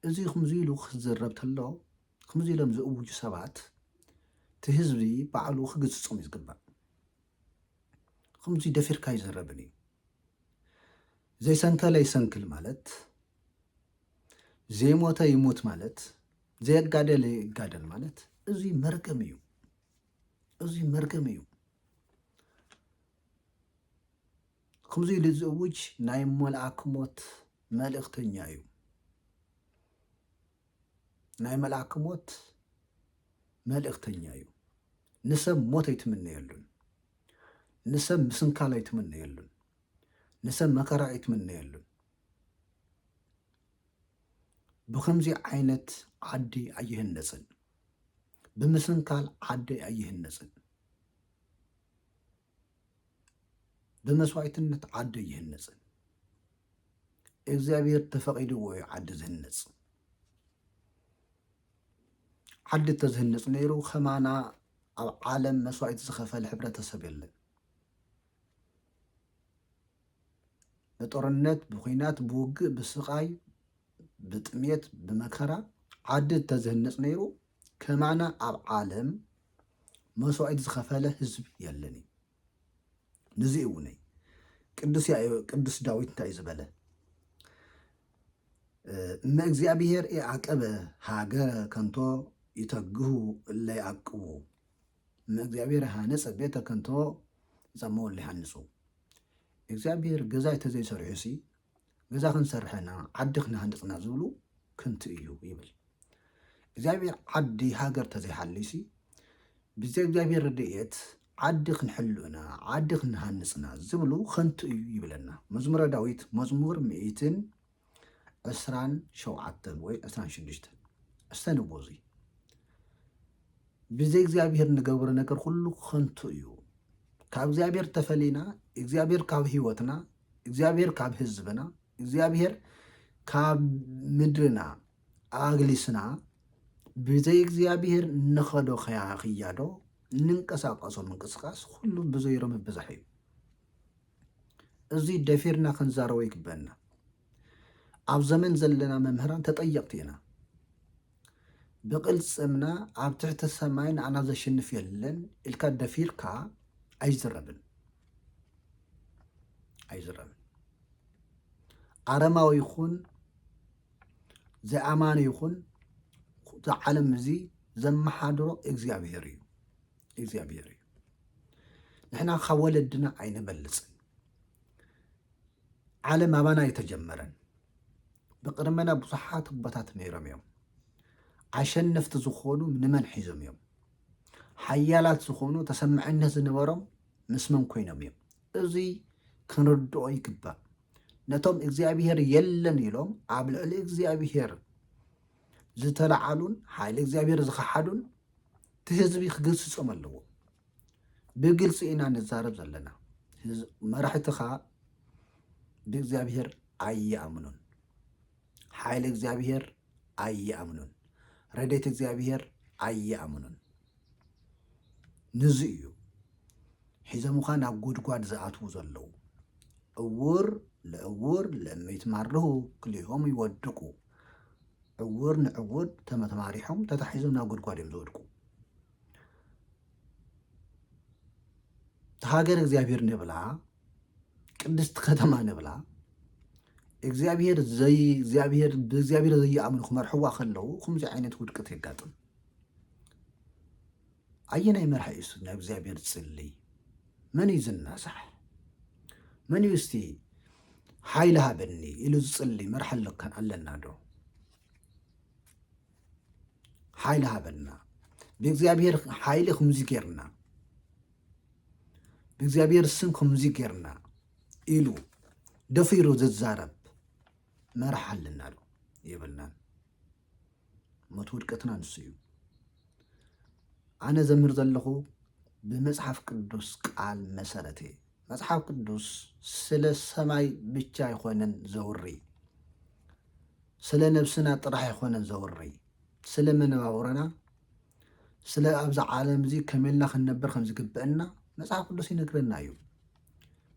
እዚ ከምዚ ኢሉ ክዝረብ ተሎ ከምዚ ኢሎም ዝእውጁ ሰባት እቲ ህዝቢ ባዕሉ ክግፅፆም እዩ ዝግባእ። ከምዚ ደፊርካ ይዘረብን እዩ ዘይሰንከለ ይሰንክል ማለት ዘይሞተ ይሞት ማለት ዘየጋደለ ይጋደል ማለት እዚ መርገም እዩ። እዚ መርገም እዩ። ከምዚ ኢሉ ዝእውጅ ናይ መልአክ ሞት መልእክተኛ እዩ። ናይ መልአክ ሞት መልእክተኛ እዩ። ንሰብ ሞት ኣይትምነየሉን፣ ንሰብ ምስንካል ኣይትምነየሉን፣ ንሰብ መከራ ኣይትምነየሉን። ብከምዚ ዓይነት ዓዲ ኣይህነፅን፣ ብምስንካል ዓዲ ኣይህነፅን፣ ብመስዋዕትነት ዓዲ ኣይህነፅን። እግዚኣብሔር ተፈቂድዎ እዩ ዓዲ ዝህነፅ። ዓዲ ተዝህንፅ ነይሩ ከማና ኣብ ዓለም መስዋዕቲ ዝኸፈለ ሕብረተሰብ የለን። ብጦርነት፣ ብኩናት፣ ብውግእ፣ ብስቃይ፣ ብጥሜት፣ ብመከራ ዓዲ ተዝህንፅ ነይሩ ከማና ኣብ ዓለም መስዋዕቲ ዝኸፈለ ህዝቢ የለን እዩ። ንዚ እውን ቅዱስ ዳዊት እንታይ እዩ ዝበለ? እመ እግዚኣብሔር የዓቀበ ሃገረ ከንቶ ይተግሁ እለ ይዓቅቡ። እመ እግዚኣብሔር ሃነፀ ቤተ ከንቶ ይፀምኡ እለ ይሃንፁ። እግዚኣብሔር ገዛ እንተዘይሰርሑ ሲ ገዛ ክንሰርሐና ዓዲ ክነሃንፅና ዝብሉ ክንቲ እዩ ይብል። እግዚኣብሔር ዓዲ ሃገር ተዘይሃልዩ ሲ ብዘ እግዚኣብሔር ረድኤት ዓዲ ክንሕልኡና ዓዲ ክንሃንፅና ዝብሉ ከንቲ እዩ ይብለና። መዝሙረ ዳዊት መዝሙር 127 ወይ 26 እስተንቦ እዚ ብዘይ እግዚኣብሔር ንገብሮ ነገር ኩሉ ከንቱ እዩ። ካብ እግዚኣብሔር ተፈሊና እግዚኣብሔር ካብ ሂወትና እግዚኣብሔር ካብ ህዝብና እግዚኣብሔር ካብ ምድርና ኣግሊስና ብዘይ እግዚኣብሔር ንኸዶ ክያዶ ንንቀሳቀሶ ምንቅስቃስ ኩሉ ብዘይሮም ብዛሕ እዩ። እዚ ደፊርና ክንዛረቦ ይግበአና። ኣብ ዘመን ዘለና መምህራን ተጠየቅቲ ኢና። ብቅልፅምና ኣብ ትሕቲ ሰማይ ንዓና ዘሸንፍ የለን ኢልካ ደፊርካ ኣይዝረብን ኣይዝረብን። ኣረማዊ ይኹን ዘኣማነ ይኹን እቲ ዓለም እዚ ዘመሓድሮ እግዚኣብሔር እዩ። እግዚኣብሔር እዩ። ንሕና ካብ ወለድና ኣይንበልፅን። ዓለም ኣባና ኣይተጀመረን። ብቅድመና ብዙሓት ቦታት ነይሮም እዮም። ኣሸነፍቲ ዝኾኑ ንመን ሒዞም እዮም። ሓያላት ዝኾኑ ተሰማዕነት ዝነበሮም ምስመን ኮይኖም እዮም። እዚ ክንርድኦ ይግባእ። ነቶም እግዚኣብሔር የለን ኢሎም ኣብ ልዕሊ እግዚኣብሔር ዝተለዓሉን ሓይሊ እግዚኣብሔር ዝኸሓዱን እቲ ህዝቢ ክግስፆም ኣለዎ። ብግልፂ ኢና ንዛረብ ዘለና። መራሕትኻ ብእግዚኣብሔር ኣይኣምኑን፣ ሓይሊ እግዚኣብሔር ኣይኣምኑን፣ ረድኤት እግዚአብሔር ኣይኣምኑን። ንዚ እዩ ሒዞምካ ናብ ጉድጓድ ዝኣትዉ ዘለዉ። እውር ለእውር ለእመይትማርሁ ክልኤሆም ይወድቁ። ዕውር ንዕውር ተመተማሪሖም ተታሒዞም ናብ ጉድጓድ እዮም ዝወድቁ። ሃገር እግዚኣብሔር ንብላ ቅድስቲ ከተማ ንብላ እግዚኣብሔር ብእግዚኣብሔር ዘይኣምኑ ክመርሕዋ ከለዉ ከምዚ ዓይነት ውድቀት የጋጥም። ኣየናይ መርሒ እዩ ናብ እግዚኣብሔር ዝፅልይ? መን እዩ ዝናሳሕ? መን እዩ እስቲ ሓይሊ ሃበኒ ኢሉ ዝፅልይ መርሒ ኣለና ዶ? ሓይሊ ሃበና ብእግዚኣብሔር ሓይሊ ከምዚ ጌርና ብእግዚኣብሔር ስም ከምዚ ጌርና ኢሉ ደፊሩ ዝዛረብ መርሒ ኣለና ዶ? የብልናን። ሞት ውድቀትና ንሱ እዩ። ኣነ ዘምህር ዘለኹ ብመጽሓፍ ቅዱስ ቃል መሰረት እየ። መጽሓፍ ቅዱስ ስለ ሰማይ ብቻ ኣይኮነን ዘውሪ፣ ስለ ነብስና ጥራሕ ኣይኮነን ዘውሪ፣ ስለ መነባብሮና ስለ ኣብዛ ዓለም እዚ ከመልና ክንነብር ከም ዝግብአና መጽሓፍ ቅዱስ ይነግረና እዩ።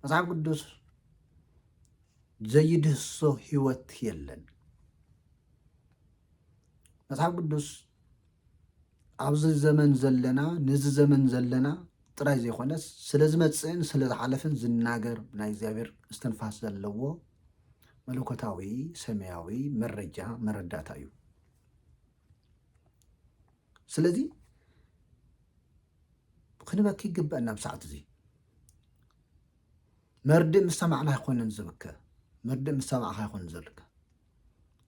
መጽሓፍ ቅዱስ ዘይድህሶ ህይወት የለን መጽሐፍ ቅዱስ ኣብዚ ዘመን ዘለና ነዚ ዘመን ዘለና ጥራይ ዘይኮነስ ስለ ዝመፅእን ስለ ዝሓለፍን ዝናገር ናይ እግዚኣብሔር እስትንፋስ ዘለዎ መለኮታዊ ሰማያዊ መረጃ መረዳእታ እዩ ስለዚ ክንበኪ ይግበአና ብሰዓት እዚ መርድእ ምሰማዕና ኣይኮነን ዝብከ መርድእ ምሰማዕካ ኣይኮነን ዘለካ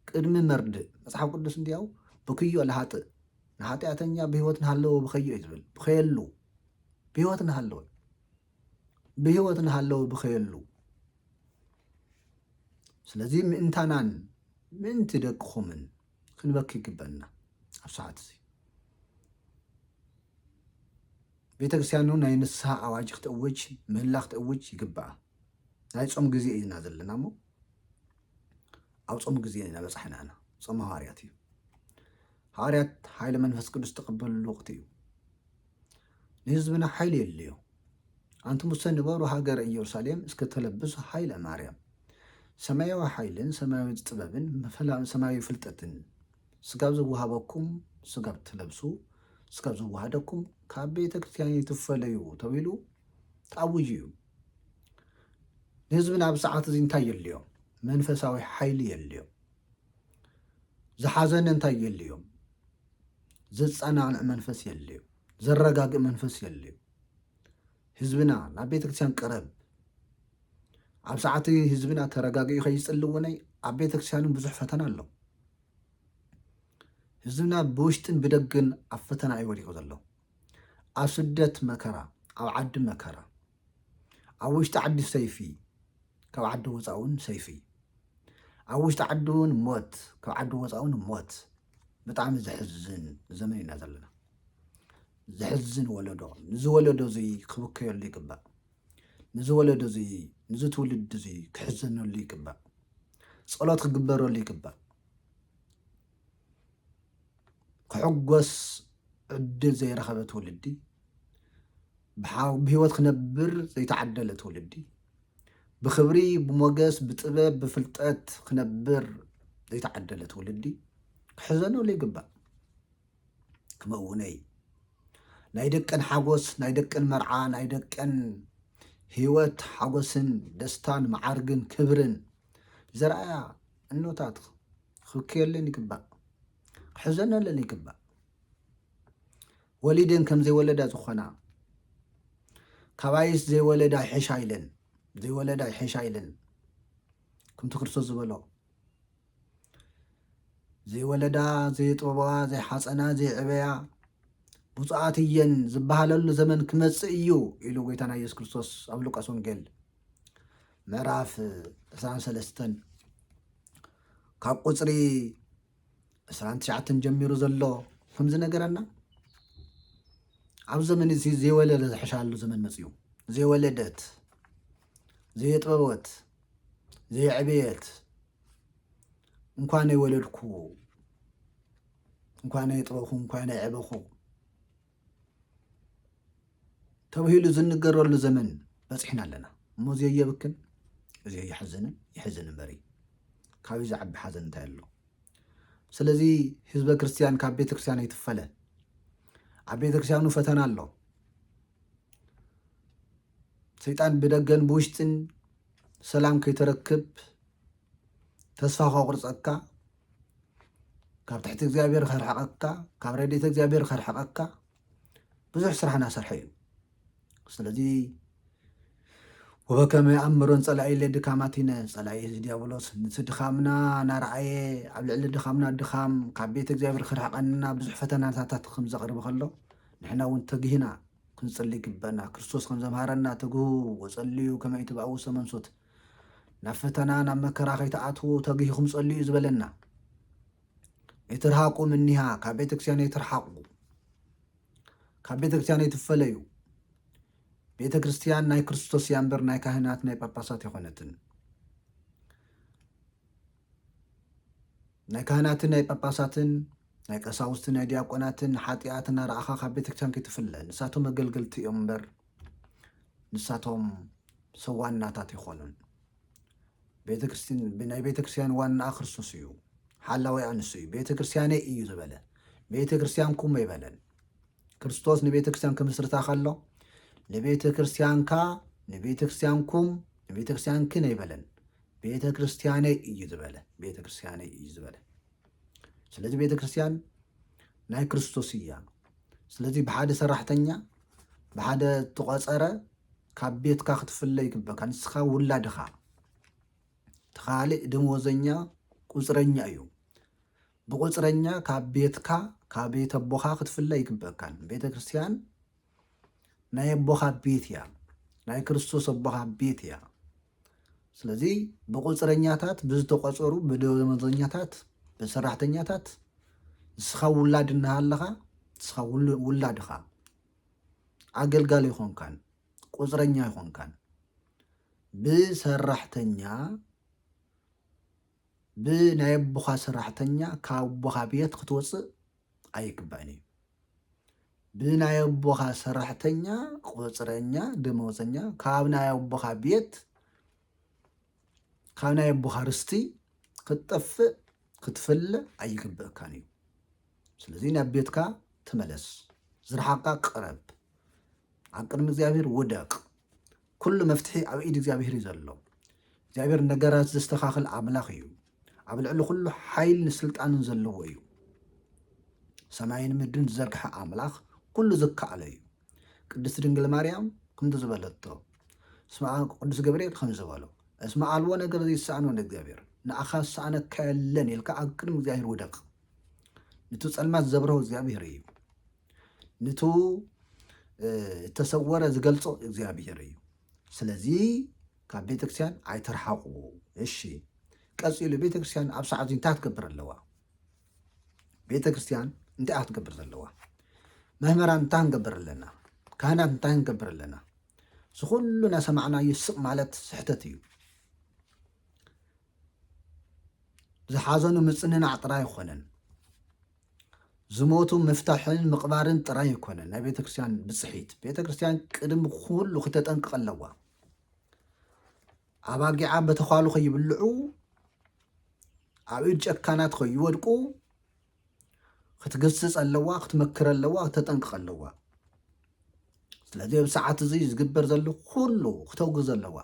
ቅድሚ መርድእ መጽሓፍ ቅዱስ እንዲያው ብክዮ ለሃጥእ ንኃጢአተኛ ብህይወት ንሃለዎ ብኸዮ እዩ ዝብል ብኸየሉ ብህይወት ንሃለዎ ብኸየሉ ስለዚ ምእንታናን ምእንቲ ደቅኹምን ክንበኪ ይግበአና ኣብ ሰዓት እዚ ቤተ ክርስቲያኑ ናይ ንስሓ ኣዋጅ ክትእውጅ ምህላ ክትእውጅ ይግባአ ናይ ጾም ግዜ ኢና ዘለና እሞ ኣብ ጾም ግዜ ኢና በፃሕና ኢና ጾም ሃዋርያት እዩ ሃዋርያት ሓይለ መንፈስ ቅዱስ ተቐበልሉ ወቅቲ እዩ ንህዝብና ሓይሊ የድልዮ ኣንቱም ሙሰ ንበሩ ሃገረ ኢየሩሳሌም እስከተለብሱ ሓይለ ማርያም ሰማያዊ ሓይልን ሰማያዊ ጥበብን ሰማያዊ ፍልጠትን ስጋብ ዝወሃበኩም ስጋብ ትለብሱ ስጋብ ዝወሃደኩም ካብ ቤተ ክርስቲያን ይትፈለዩ ተባሂሉ ተኣውጅ እዩ ንህዝብና ኣብ ሰዓት እዚ እንታይ የድልዮ መንፈሳዊ ሓይሊ የድልዮ ዝሓዘነ እንታይ የድልዮ ዘጸናንዕ መንፈስ የድልዮ ዘረጋግእ መንፈስ የድልዮ ህዝብና ናብ ቤተ ክርስቲያን ቅረብ ኣብ ሰዓት ህዝብና ተረጋጊኡ ከይፅልውነይ ኣብ ቤተ ክርስቲያኑ ብዙሕ ፈተና ኣሎ ህዝብና ብውሽጥን ብደግን ኣብ ፈተና ይወዲቁ ዘሎ ኣብ ስደት መከራ ኣብ ዓዲ መከራ ኣብ ውሽጢ ዓዲ ሰይፊ ካብ ዓዲ ወፃውን ሰይፊ ኣብ ውሽጢ ዓዲ እውን ሞት ካብ ዓዲ ወፃውን ሞት ብጣዕሚ ዘሕዝን ዘመን ኢና ዘለና ዘሕዝን ወለዶ ንዚ ወለዶ እዚ ክብከየሉ ይግባእ ንዚ ወለዶ እዚ ንዚ ትውልድ እዚ ክሕዘነሉ ይግባእ ጸሎት ክግበረሉ ይግባእ ክሕጎስ ዕድል ዘይረኸበ ትውልዲ ብህይወት ክነብር ዘይተዓደለ ትውልዲ ብክብሪ ብሞገስ ብጥበብ ብፍልጠት ክነብር ዘይተዓደለ ትውልዲ ክሕዘነሉ ይግባእ ክመውነይ ናይ ደቀን ሓጎስ ናይ ደቀን መርዓ ናይ ደቀን ህይወት ሓጎስን ደስታን መዓርግን ክብርን ዘርአያ እኖታት ክብከየለን ይግባእ ክሕዘነለን ይግባእ ወሊድን ከም ዘይወለዳ ዝኾና ካባይስ ዘይወለዳ ይሕሻ ኢለን ዘይወለዳ ይሕሻ ኢለን ከምቲ ክርስቶስ ዝበሎ ዘይወለዳ ዘይጥበባ ዘይሓፀና ዘይዕበያ ብፁዓት እየን ዝበሃለሉ ዘመን ክመጽእ እዩ ኢሉ ጎይታና ኢየሱስ ክርስቶስ ኣብ ሉቃስ ወንጌል ምዕራፍ 23 ካብ ቁፅሪ 29 ጀሚሩ ዘሎ ከምዚ ነገረና ኣብ ዘመን እዚ ዘይወለደ ዝሕሻሉ ዘመን መጽኡ ዘይወለደት ዘይጥበበት ዘይዕብየት እንኳን የወለድኩ እንኳን የጥበኹ እንኳን የዕበኹ ተባሂሉ ዝንገረሉ ዘመን በፂሕና ኣለና እሞ እዚ የብክን እዚ ይሕዝን እምበሪ ካብዚ ዝዓቢ ሓዘን እንታይ ኣሎ ስለዚ ህዝበ ክርስቲያን ካብ ቤተ ክርስቲያን ይትፈለ ኣብ ቤተ ክርስቲያኑ ፈተና ኣሎ ሰይጣን ብደገን ብውሽጥን ሰላም ከይተረክብ ተስፋ ከቁርፀካ ካብ ትሕቲ እግዚኣብሔር ከርሐቀካ ካብ ረድኤተ እግዚኣብሔር ከርሐቀካ ብዙሕ ስራሕና ሰርሐ እዩ ስለዚ ወበከመ ይኣምሮን ጸላኢ ድካማቲነ ጸላኢ ዲያብሎስ ነቲ ድኻምና ናረኣየ ኣብ ልዕሊ ድኻምና ድኻም ካብ ቤተ እግዚኣብሔር ክርሐቀና ብዙሕ ፈተናታት ከም ዘቕርብ ከሎ ንሕና እውን ተግሂና ክንጽሊ ይግበአና ክርስቶስ ከም ዘምሃረና ተግሁ ወጸልዩ ከመ ይትብኣው ሰመንሶት ናብ ፈተና ናብ መከራ ከይተኣትዉ ተግሂኹም ጸልዩ ዝበለና ይትርሃቁ ምኒሃ ካብ ቤተ ክርስቲያን ይትርሓቁ ካብ ቤተ ክርስቲያን ይትፈለዩ ቤተ ክርስቲያን ናይ ክርስቶስ እያ እምበር ናይ ካህናት ናይ ጳጳሳት ይኾነትን ናይ ካህናትን ናይ ጳጳሳትን ናይ ቀሳውስትን ናይ ዲያቆናትን ሓጢኣትን ረኣኻ ካብ ቤተ ክርስቲያን ከይትፍለ ንሳቶም መገልገልቲ እዮም እምበር ንሳቶም ሰዋናታት ይኾኑን ናይ ቤተክርስቲያን ዋና ክርስቶስ እዩ ሓላዊ አንሱ እዩ ቤተክርስቲያነ እዩ ዝበለ ቤተክርስቲያንኩም ይበለን ክርስቶስ ንቤተክርስቲያን ከምስርታ ከሎ ንቤተክርስቲያንካ ንቤተክርስቲያንኩም ንቤተክርስቲያንክን ይበለን ቤተክርስቲያነ እዩ ዝበለ ቤተክርስቲያነ እዩ ዝበለ ስለዚህ ቤተክርስቲያን ናይ ክርስቶስ እያ ስለዚህ ብሓደ ሰራሕተኛ ብሓደ ተቆፀረ ካብ ቤትካ ክትፍለ ይግበካ ንስኻ ውላድኻ ተኻሊእ ደመወዘኛ ቁፅረኛ እዩ ብቁፅረኛ ካብ ቤትካ ካብ ቤት ኣቦኻ ክትፍለ ይግበካን ቤተክርስቲያን ናይ ኣቦኻ ቤት እያ ናይ ክርስቶስ ኣቦኻ ቤት እያ ስለዚህ ብቁፅረኛታት ብዝተቆፀሩ ብደመወዘኛታት ብሰራሕተኛታት ንስኻ ውላድ እናሃለኻ ንስኻ ውላድኻ አገልጋሊ ይኾንካን ቁፅረኛ ይኾንካን ብሰራሕተኛ ብናይ ኣቦኻ ሰራሕተኛ ካብ ኣቦኻ ቤት ክትወፅእ ኣይግባእን እዩ ብናይ ኣቦኻ ሰራሕተኛ ቁፅረኛ ደመወዘኛ ካብ ናይ ኣቦኻ ቤት ካብ ናይ ኣቦኻ ርስቲ ክትጠፍእ ክትፍለ ኣይግበአካን እዩ ስለዚ ናብ ቤትካ ተመለስ ዝረሓቃ ቅረብ ኣብ ቅድሚ እግዚኣብሔር ውደቅ ኩሉ መፍትሒ ኣብ ኢድ እግዚኣብሔር እዩ ዘሎ እግዚኣብሔር ነገራት ዘስተኻኽል ኣምላኽ እዩ ኣብ ልዕሊ ኩሉ ሓይልን ስልጣንን ዘለዎ እዩ ሰማይን ምድርን ዝዘርግሐ ኣምላኽ ኩሉ ዝከኣለ እዩ ቅድስቲ ድንግል ማርያም ከምቲ ዝበለቶ ቅዱስ ገብርኤል ከም ዝበሎ እስመ ኣልቦ ነገር ዘይሰኣኖ ንእግዚኣብሔር ንኣኻ ዝሰኣነካ የለን ኢልካ ኣብ ቅድሚ እግዚኣብሔር ውደቕ ነቲ ፀልማት ዘብርሆ እግዚኣብሔር እዩ ነቲ ተሰወረ ዝገልጾ እግዚኣብሔር እዩ ስለዚ ካብ ቤተክርስቲያን ኣይተርሓቑ እሺ ቀፂሉ ቤተክርስቲያን ኣብ ሰዓት እንታይ ትገብር ኣለዋ ቤተክርስቲያን እንታይ ክትገብር ዘለዋ መምህራን እንታይ ክንገብር ኣለና ካህናት እንታይ ክንገብር ኣለና ዝኩሉ ናሰማዕና ይስቕ ማለት ስሕተት እዩ ዝሓዘኑ ምፅንናዕ ጥራይ ይኮነን ዝሞቱ ምፍታሕን ምቕባርን ጥራይ ይኮነን ናይ ቤተክርስቲያን ብፅሒት ቤተክርስቲያን ቅድሚ ኩሉ ክተጠንቅቕ ኣለዋ ኣባጊዓ በተኳሉ ከይብልዑ ኣብ ኢድ ጨካናት ከይወድቁ ክትገስፅ ኣለዋ ክትመክር ኣለዋ ክተጠንቅቕ ኣለዋ ስለዚ ኣብ ሰዓት እዚ ዝግበር ዘሎ ኩሉ ክተውግዝ ኣለዋ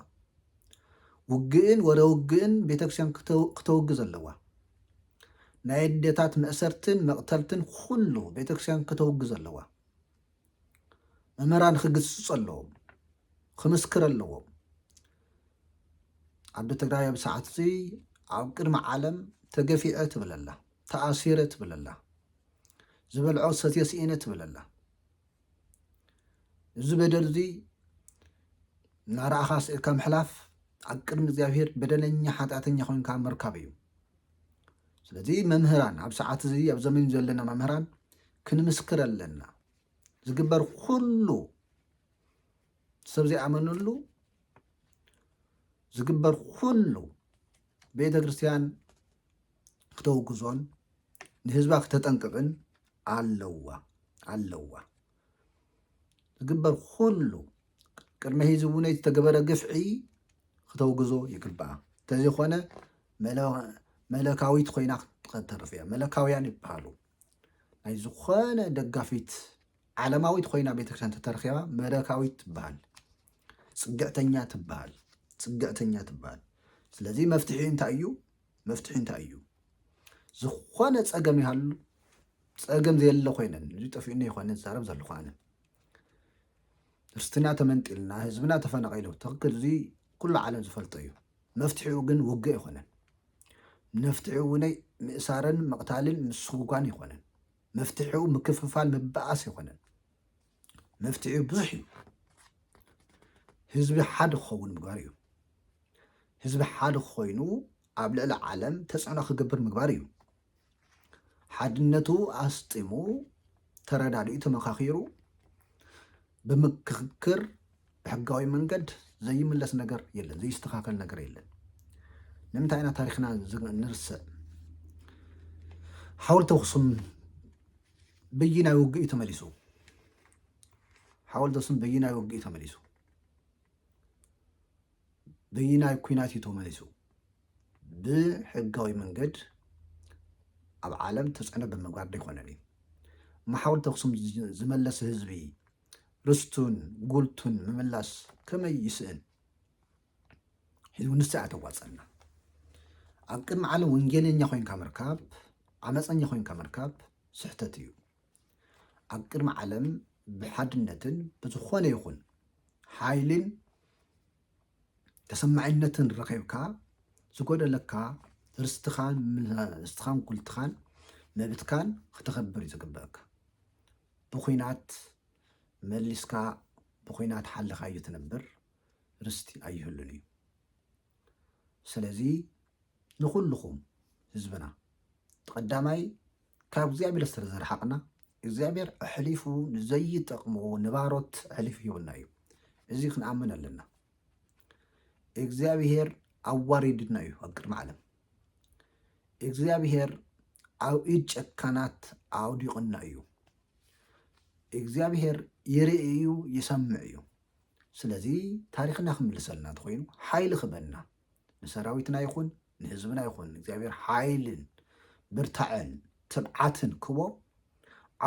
ውግእን ወደ ውግእን ቤተክርስቲያን ክተውግዝ ኣለዋ ናይ ኣዴታት መእሰርትን መቕተልትን ኩሉ ቤተክርስቲያን ክተውግዝ ኣለዋ መምህራን ክግስፁ ኣለዎም ክምስክር ኣለዎም ዓዲ ትግራይ ኣብ ሰዓት እዚ ኣብ ቅድሚ ዓለም ተገፊዐ ትብለላ ተኣሲረ ትብለላ ዝበልዖ ሰትየ ስኢነ ትብለላ እዚ በደል እዚ ናርኣኻ ስእልካ ምሕላፍ ኣብ ቅድሚ እግዚኣብሔር በደለኛ ሓጢኣተኛ ኮይንካ ምርካብ እዩ ስለዚ መምህራን ኣብ ሰዓት እዚ ኣብ ዘመን ዘለና መምህራን ክንምስክር ኣለና ዝግበር ኩሉ ሰብ ዘይኣመነሉ ዝግበር ኩሉ ቤተ ክርስቲያን ክተውግዞን ንህዝባ ክተጠንቅቕን ኣለዋ ዝግበር ኩሉ ቅድሚ ሒዚ እውን ዝተገበረ ግፍዒ ክተውግዞ ይግባእ እንተዘይኮነ መለካዊት ኮይና ክትተርፍ እያ መለካውያን ይበሃሉ ናይ ዝኾነ ደጋፊት ዓለማዊት ኮይና ቤተክርስቲያን ተተረኺባ መለካዊት ትበሃል ፅግዕተኛ ትበሃል ስለዚ መፍትሒ እንታይ እዩ ዝኾነ ፀገም ይሃሉ ፀገም ዘየለ ኮይነን እዚ ጠፊኡና ይኮነ ዝዛረብ ዘለኹ ኣነ ርስትና ተመንጢልና ህዝብና ተፈናቂሉ ትክክል እዚ ኩሉ ዓለም ዝፈልጦ እዩ መፍትሒኡ ግን ውግእ ይኮነን መፍትሒኡ እውነይ ምእሳርን መቕታልን ምስጉጓን ይኮነን መፍትሒኡ ምክፍፋል ምበኣስ ይኮነን መፍትሒኡ ብዙሕ እዩ ህዝቢ ሓደ ክኸውን ምግባር እዩ ህዝቢ ሓደ ኮይኑ ኣብ ልዕሊ ዓለም ተፅዕኖ ክገብር ምግባር እዩ ሓድነቱ ኣስጢሙ ተረዳዲኡ ተመካኺሩ ብምክክር ብሕጋዊ መንገድ ዘይምለስ ነገር የለን ዘይስተካከል ነገር የለን ንምንታይ ኢና ታሪክና ንርስዕ ሓወልቲ ኣክሱም በይናይ ውግእ እዩ ተመሊሱ ሓወልቲ ኣክሱም በይናይ ውግእ እዩ ተመሊሱ በይናይ ኩናት እዩ ተመሊሱ ብሕጋዊ መንገድ ኣብ ዓለም ተፅዕኖ ብምግባር ዘይኮነን እዩ ማሕበረሰብ ኣክሱም ዝመለሰ ህዝቢ ርስቱን ጉልቱን ምምላስ ከመይ ይስእን ህዝቡ ንስዓ ተዋፀና ኣብ ቅድሚ ዓለም ወንጌለኛ ኮይንካ ምርካብ ዓመፀኛ ኮይንካ ምርካብ ስሕተት እዩ ኣብ ቅድሚ ዓለም ብሓድነትን ብዝኾነ ይኹን ሓይልን ተሰማዒነትን ረኺብካ ዝጎደለካ ርስትኻን ጉልትኻን መብትካን ክትኸብር እዩ ዝግበአካ ብኩናት መሊስካ ብኩናት ሓልኻዮ ትነብር ርስቲ ኣይህሉን እዩ ስለዚ ንኩልኩም ህዝብና ተቀዳማይ ካብ እግዚኣብሔር ዝተዘርሓቅና እግዚኣብሔር ኣሕሊፉ ንዘይጠቕሙ ንባሮት ኣሕሊፉ ሂቡና እዩ እዚ ክንኣምን ኣለና እግዚኣብሔር ኣዋሪድና እዩ ኣብ ቅድሚ ዓለም እግዚኣብሔር ኣብ ኢድ ጨካናት ኣውዲቑና እዩ እግዚኣብሔር ይርኢ እዩ ይሰምዕ እዩ ስለዚ ታሪክና ክምልሰልና እንተኮይኑ ሓይሊ ክበና ንሰራዊትና ይኹን ንህዝብና ይኹን እግዚኣብሔር ሓይልን ብርታዕን ትብዓትን ክቦ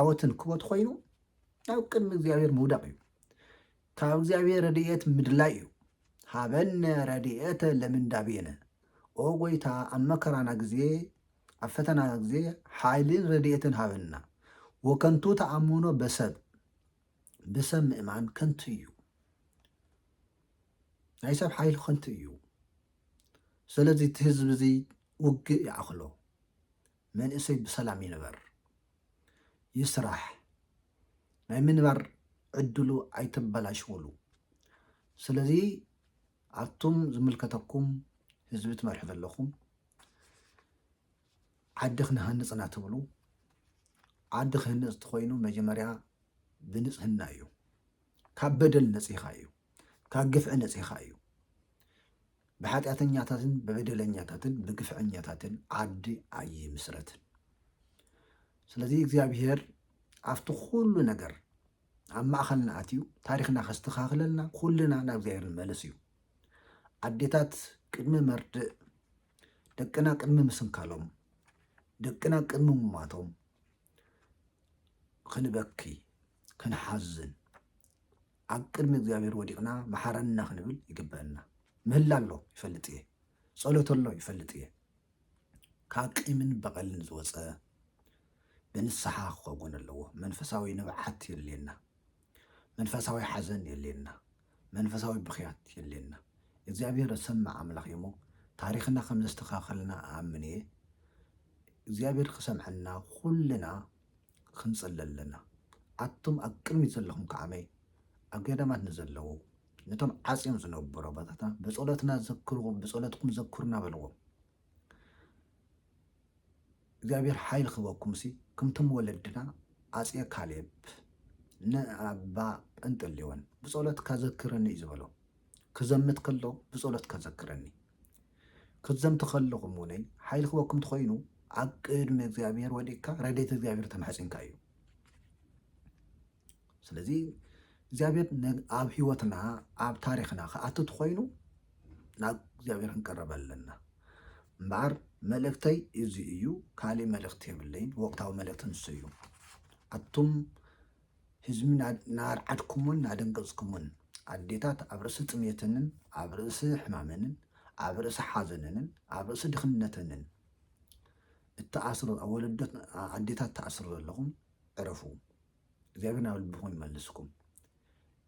ዓወትን ክቦ ተኮይኑ ናብ ቅድሚ እግዚኣብሔር ምውዳቕ እዩ ካብ እግዚኣብሔር ረድኤት ምድላይ እዩ ሃበነ ረድኤተ ለምንዳቤነ ኦ ጎይታ ኣብ መከራና ግዜ ኣብ ፈተና ግዜ ሓይልን ረድኤትን ሃበና ወከንቱ ተኣምኖ በሰብ ምእማን ከንቱ እዩ ናይ ሰብ ሓይሊ ከንቱ እዩ ስለዚ እቲ ህዝቢ እዚ ውግእ ይኣኽሎ መንእሰይ ብሰላም ይንበር ይስራሕ ናይ ምንባር ዕድሉ ኣይተበላሽወሉ ስለዚ ኣቱም ዝምልከተኩም ህዝቢ ትመርሑ ዘለኹም ዓዲ ክንሃንፅና ትብሉ ዓዲ ክህንፅ ትኮይኑ መጀመርያ ብንፅህና እዩ ካብ በደል ነፂኻ እዩ ካብ ግፍዒ ነፂኻ እዩ ብሓጢአተኛታትን ብበደለኛታትን ብግፍዐኛታትን ዓዲ ኣይምስረትን ስለዚ እግዚኣብሔር ኣብቲ ኩሉ ነገር ኣብ ማእኸልና ኣትዩ ታሪክና ከስተኻኽለልና ኩልና ናብ እግዚኣብሔር ንመለስ እዩ ኣዴታት ቅድሚ መርድእ ደቅና ቅድሚ ምስንካሎም ደቅና ቅድሚ ምማቶም ክንበኪ ክንሓዝን ኣብ ቅድሚ እግዚኣብሔር ወዲቕና መሓረና ክንብል ይግበአና ምህላ ኣሎ ይፈልጥ እየ ጸሎት ኣሎ ይፈልጥ እየ ካብ ቂምን በቐልን ዝወፀ ብንስሓ ክኸውን ኣለዎ መንፈሳዊ ንብዓት የልየና መንፈሳዊ ሓዘን የልየና መንፈሳዊ ብኽያት የልየና እግዚኣብሔር ሰማዕ ኣምላኽ እሞ ታሪክና ከም ዘስተኻኸልና ኣምን እየ እግዚኣብሔር ክሰምዐና ኩልና ክንፅሊ ኣለና ኣቱም ኣብ ቅድሚት ዘለኹም ከዓመይ ኣብ ገዳማት ንዘለዉ ነቶም ዓፅዮም ዝነብሩ ኣባታትና ብጸሎትና ዘክርዎም ብጸሎትኩም ዘክሩና በልዎም እግዚኣብሔር ሓይሊ ክበኩም ሲ ከምቶም ወለድና ኣፅየ ካሌብ ንኣባ ጴንጠሌዎን ብጸሎት ካዘክረኒ እዩ ዝበሎ ክዘምት ከሎ ብጸሎት ካዘክረኒ ክትዘምቲ ከለኹም እውነይ ሓይሊ ክበኩም ትኮይኑ ኣብ ቅድሚ እግዚኣብሔር ወዲቕካ ረድኤት እግዚኣብሔር ተማሕፂንካ እዩ ስለዚ እግዚኣብሔር ኣብ ሂወትና ኣብ ታሪክና ክኣቱ ትኮይኑ ናብ እግዚኣብሔር ክንቀረብ ኣለና እምበኣር መልእክተይ እዚ እዩ ካሊእ መልእክቲ የብለይን ወቅታዊ መልእክቲ ንሱ እዩ ኣቱም ህዝቢ ናርዓድኩምን ናደንገፅኩምን ኣዴታት ኣብ ርእሲ ጥሜትንን ኣብ ርእሲ ሕማምንን ኣብ ርእሲ ሓዘንንን ኣብ ርእሲ ድኽነትንን እተኣስሩ ኣብ ወለዶት ኣዴታት ተኣስሩ ዘለኹም ዕረፉ እግዚኣብሔር ናብ ልብኹም ይመልስኩም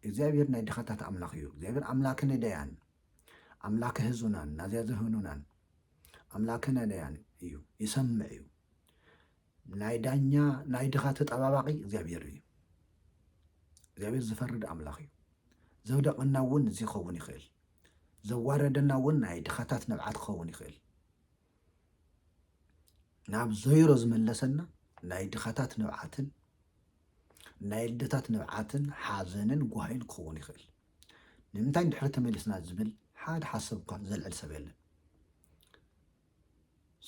እግዚአብሔር ናይ ድኻታት ኣምላኽ እዩ እግዚአብሔር ኣምላክ ነዳያን ኣምላክ ህዙናን ናዝያ ዘህኑናን ኣምላክ ነዳያን እዩ ይሰምዕ እዩ ናይ ዳኛ ናይ ድኻ ተጠባባቂ እግዚአብሔር እዩ እግዚአብሔር ዝፈርድ ኣምላኽ እዩ ዘውደቐና እውን እዚ ክኸውን ይኽእል ዘዋረደና እውን ናይ ድኻታት ነብዓት ክኸውን ይኽእል ናብ ዘይሮ ዝመለሰና ናይ ድኻታት ነብዓትን ናይ ልደታት ነብዓትን ሓዘንን ጓሂን ክኸውን ይኽእል ንምንታይ ድሕሪ ተመሊስና ዝብል ሓደ ሓሳብ እኳ ዘልዕል ሰብ የለን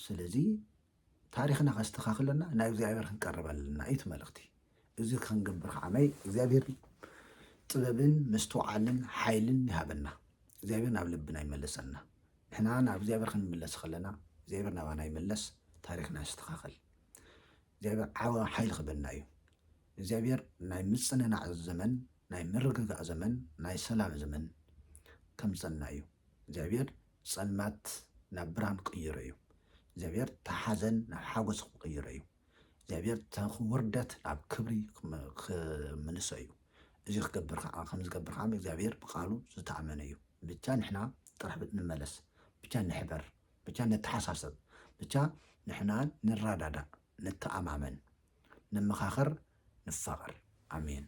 ስለዚ ታሪክና ከስተኻኽለና ናብ እግዚአብሔር ክንቀርብ ኣለና እዩ እቲ መልእኽቲ እዚ ክንገብር ከዓመይ እግዚአብሔር ጥበብን ምስትውዓልን ሓይልን ይሃበና እግዚአብሔር ናብ ልብና ይመልሰና ንሕና ናብ እግዚአብሔር ክንምለስ ከለና እግዚኣብሔር ናባና ይመለስ፣ ታሪክና ይስተኻኸል። እግዚኣብሔር ዓወ ሓይሊ ክበና እዩ። እግዚኣብሔር ናይ ምፅንናዕ ዘመን፣ ናይ ምርግጋእ ዘመን፣ ናይ ሰላም ዘመን ከምፀና እዩ። እግዚኣብሔር ፀልማት ናብ ብርሃን ክቅይሮ እዩ። እግዚኣብሔር ተሓዘን ናብ ሓጎስ ክቅይሮ እዩ። እግዚኣብሔር ውርደት ናብ ክብሪ ክምልሶ እዩ። እዚ ክገብር ከዓ ከምዝገብር ከዓ እግዚኣብሔር ብቃሉ ዝተኣመነ እዩ። ብቻ ንሕና ጥራሕ ንመለስ፣ ብቻ ንሕበር፣ ብቻ ነተሓሳሰብ፣ ብቻ ንሕና ንራዳዳእ፣ ነተኣማመን፣ ንመኻኸር፣ ንፋቐር። ኣሜን።